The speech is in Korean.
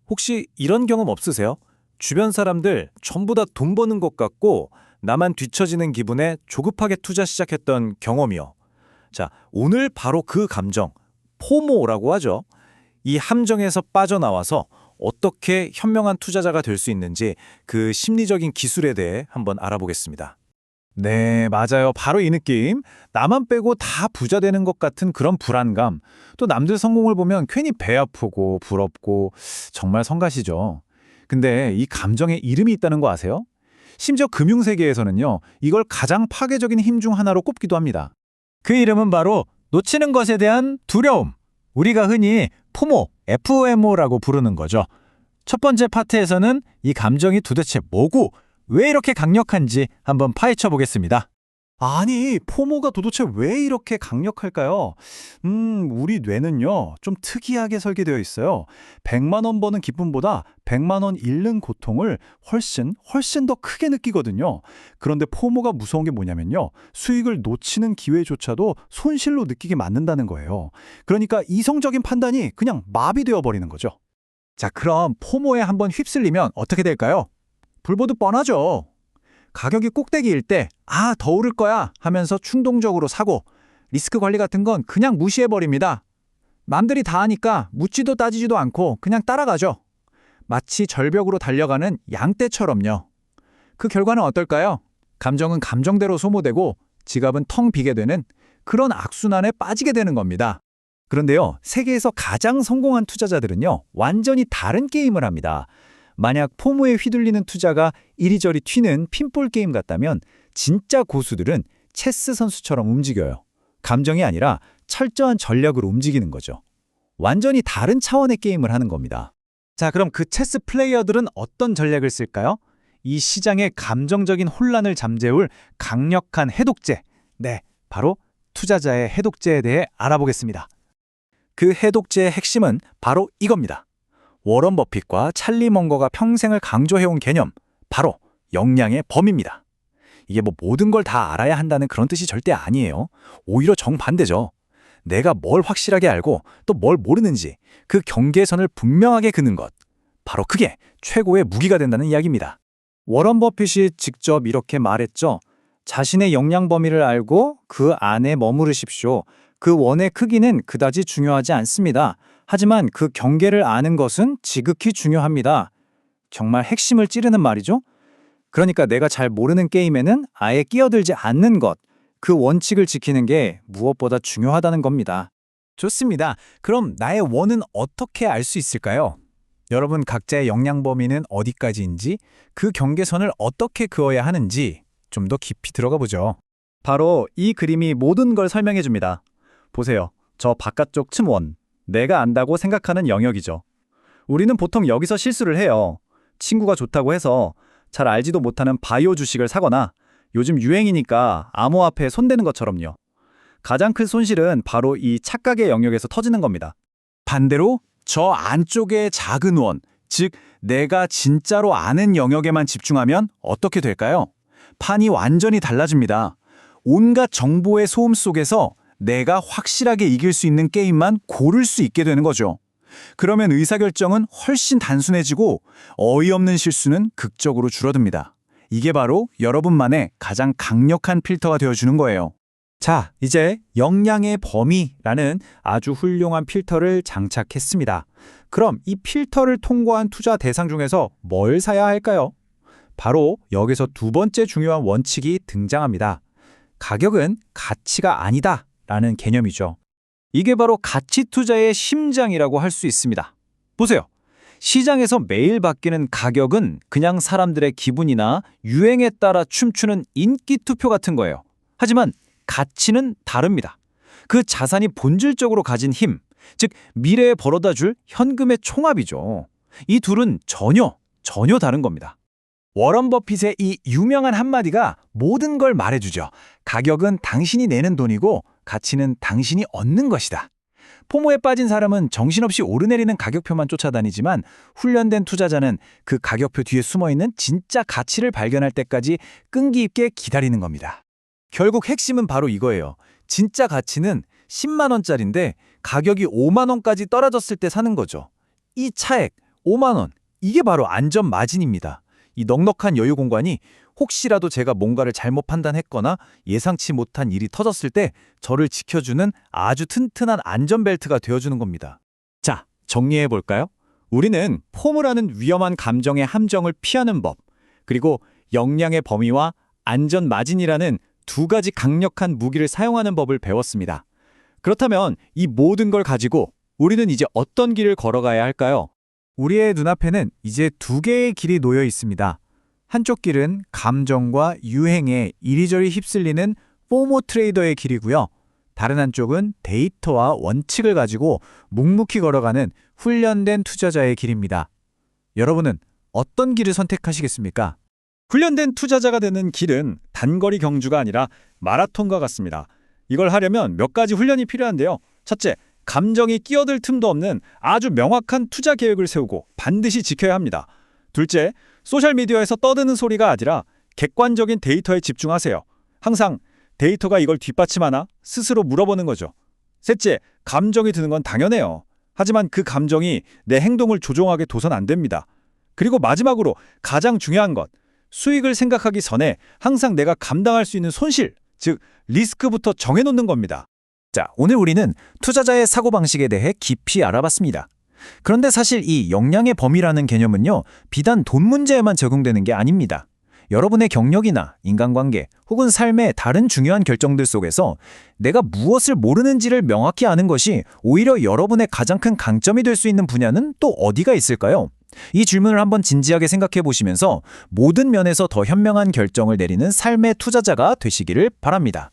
혹시 이런 경험 없으세요? 주변 사람들 전부 다 돈 버는 것 같고 나만 뒤처지는 기분에 조급하게 투자 시작했던 경험이요. 자, 오늘 바로 그 감정, 포모라고 하죠. 이 함정에서 빠져나와서 어떻게 현명한 투자자가 될 수 있는지 그 심리적인 기술에 대해 한번 알아보겠습니다. 네, 맞아요. 바로 이 느낌. 나만 빼고 다 부자 되는 것 같은 그런 불안감. 또 남들 성공을 보면 괜히 배 아프고 부럽고 정말 성가시죠. 근데 이 감정에 이름이 있다는 거 아세요? 심지어 금융세계에서는요, 이걸 가장 파괴적인 힘 중 하나로 꼽기도 합니다. 그 이름은 바로 놓치는 것에 대한 두려움. 우리가 흔히 포모, FOMO라고 부르는 거죠. 첫 번째 파트에서는 이 감정이 도대체 뭐고 왜 이렇게 강력한지 한번 파헤쳐 보겠습니다. 아니, 포모가 도대체 왜 이렇게 강력할까요? 우리 뇌는요, 좀 특이하게 설계되어 있어요. 100만 원 버는 기쁨보다 100만 원 잃는 고통을 훨씬 더 크게 느끼거든요. 그런데 포모가 무서운 게 뭐냐면요. 수익을 놓치는 기회조차도 손실로 느끼게 만든다는 거예요. 그러니까 이성적인 판단이 그냥 마비되어 버리는 거죠. 자, 그럼 포모에 한번 휩쓸리면 어떻게 될까요? 불보듯 뻔하죠. 가격이 꼭대기일 때, 더 오를 거야 하면서 충동적으로 사고, 리스크 관리 같은 건 그냥 무시해버립니다. 남들이 다 하니까 묻지도 따지지도 않고 그냥 따라가죠. 마치 절벽으로 달려가는 양떼처럼요. 그 결과는 어떨까요? 감정은 감정대로 소모되고 지갑은 텅 비게 되는 그런 악순환에 빠지게 되는 겁니다. 그런데요, 세계에서 가장 성공한 투자자들은요, 완전히 다른 게임을 합니다. 만약 포모에 휘둘리는 투자가 이리저리 튀는 핀볼 게임 같다면 진짜 고수들은 체스 선수처럼 움직여요. 감정이 아니라 철저한 전략으로 움직이는 거죠. 완전히 다른 차원의 게임을 하는 겁니다. 자, 그럼 그 체스 플레이어들은 어떤 전략을 쓸까요? 이 시장의 감정적인 혼란을 잠재울 강력한 해독제. 네, 바로 투자자의 해독제에 대해 알아보겠습니다. 그 해독제의 핵심은 바로 이겁니다. 워런 버핏과 찰리 먼거가 평생을 강조해온 개념, 바로 역량의 범위입니다. 이게 모든 걸 다 알아야 한다는 그런 뜻이 절대 아니에요. 오히려 정반대죠. 내가 뭘 확실하게 알고 또 뭘 모르는지 그 경계선을 분명하게 그는 것. 바로 그게 최고의 무기가 된다는 이야기입니다. 워런 버핏이 직접 이렇게 말했죠. 자신의 역량 범위를 알고 그 안에 머무르십시오. 그 원의 크기는 그다지 중요하지 않습니다. 하지만 그 경계를 아는 것은 지극히 중요합니다. 정말 핵심을 찌르는 말이죠. 그러니까 내가 잘 모르는 게임에는 아예 끼어들지 않는 것, 그 원칙을 지키는 게 무엇보다 중요하다는 겁니다. 좋습니다. 그럼 나의 원은 어떻게 알 수 있을까요? 여러분 각자의 역량 범위는 어디까지인지, 그 경계선을 어떻게 그어야 하는지 좀 더 깊이 들어가 보죠. 바로 이 그림이 모든 걸 설명해 줍니다. 보세요. 저 바깥쪽 틈원. 내가 안다고 생각하는 영역이죠. 우리는 보통 여기서 실수를 해요. 친구가 좋다고 해서 잘 알지도 못하는 바이오 주식을 사거나 요즘 유행이니까 암호화폐에 손대는 것처럼요. 가장 큰 손실은 바로 이 착각의 영역에서 터지는 겁니다. 반대로 저 안쪽의 작은 원, 즉 내가 진짜로 아는 영역에만 집중하면 어떻게 될까요? 판이 완전히 달라집니다. 온갖 정보의 소음 속에서 내가 확실하게 이길 수 있는 게임만 고를 수 있게 되는 거죠. 그러면 의사결정은 훨씬 단순해지고 어이없는 실수는 극적으로 줄어듭니다. 이게 바로 여러분만의 가장 강력한 필터가 되어주는 거예요. 자, 이제 역량의 범위라는 아주 훌륭한 필터를 장착했습니다. 그럼 이 필터를 통과한 투자 대상 중에서 뭘 사야 할까요? 바로 여기서 두 번째 중요한 원칙이 등장합니다. 가격은 가치가 아니다 라는 개념이죠. 이게 바로 가치 투자의 심장이라고 할 수 있습니다. 보세요. 시장에서 매일 바뀌는 가격은 그냥 사람들의 기분이나 유행에 따라 춤추는 인기 투표 같은 거예요. 하지만 가치는 다릅니다. 그 자산이 본질적으로 가진 힘, 즉 미래에 벌어다 줄 현금의 총합이죠. 이 둘은 전혀 다른 겁니다. 워런 버핏의 이 유명한 한마디가 모든 걸 말해주죠. 가격은 당신이 내는 돈이고 가치는 당신이 얻는 것이다. 포모에 빠진 사람은 정신없이 오르내리는 가격표만 쫓아다니지만 훈련된 투자자는 그 가격표 뒤에 숨어있는 진짜 가치를 발견할 때까지 끈기 있게 기다리는 겁니다. 결국 핵심은 바로 이거예요. 진짜 가치는 10만 원짜리인데 가격이 5만 원까지 떨어졌을 때 사는 거죠. 이 차액, 5만 원. 이게 바로 안전 마진입니다. 이 넉넉한 여유 공간이 혹시라도 제가 뭔가를 잘못 판단했거나 예상치 못한 일이 터졌을 때 저를 지켜주는 아주 튼튼한 안전벨트가 되어주는 겁니다. 자, 정리해 볼까요? 우리는 포무라는 위험한 감정의 함정을 피하는 법, 그리고 역량의 범위와 안전 마진이라는 두 가지 강력한 무기를 사용하는 법을 배웠습니다. 그렇다면 이 모든 걸 가지고 우리는 이제 어떤 길을 걸어가야 할까요? 우리의 눈앞에는 이제 두 개의 길이 놓여 있습니다. 한쪽 길은 감정과 유행에 이리저리 휩쓸리는 포모 트레이더의 길이고요. 다른 한쪽은 데이터와 원칙을 가지고 묵묵히 걸어가는 훈련된 투자자의 길입니다. 여러분은 어떤 길을 선택하시겠습니까? 훈련된 투자자가 되는 길은 단거리 경주가 아니라 마라톤과 같습니다. 이걸 하려면 몇 가지 훈련이 필요한데요. 첫째, 감정이 끼어들 틈도 없는 아주 명확한 투자 계획을 세우고 반드시 지켜야 합니다. 둘째, 소셜미디어에서 떠드는 소리가 아니라 객관적인 데이터에 집중하세요. 항상 데이터가 이걸 뒷받침하나 스스로 물어보는 거죠. 셋째, 감정이 드는 건 당연해요. 하지만 그 감정이 내 행동을 조종하게 둬선 안 됩니다. 그리고 마지막으로 가장 중요한 것, 수익을 생각하기 전에 항상 내가 감당할 수 있는 손실, 즉 리스크부터 정해놓는 겁니다. 자, 오늘 우리는 투자자의 사고방식에 대해 깊이 알아봤습니다. 그런데 사실 이 역량의 범위라는 개념은요, 비단 돈 문제에만 적용되는 게 아닙니다. 여러분의 경력이나 인간관계 혹은 삶의 다른 중요한 결정들 속에서 내가 무엇을 모르는지를 명확히 아는 것이 오히려 여러분의 가장 큰 강점이 될 수 있는 분야는 또 어디가 있을까요? 이 질문을 한번 진지하게 생각해 보시면서 모든 면에서 더 현명한 결정을 내리는 삶의 투자자가 되시기를 바랍니다.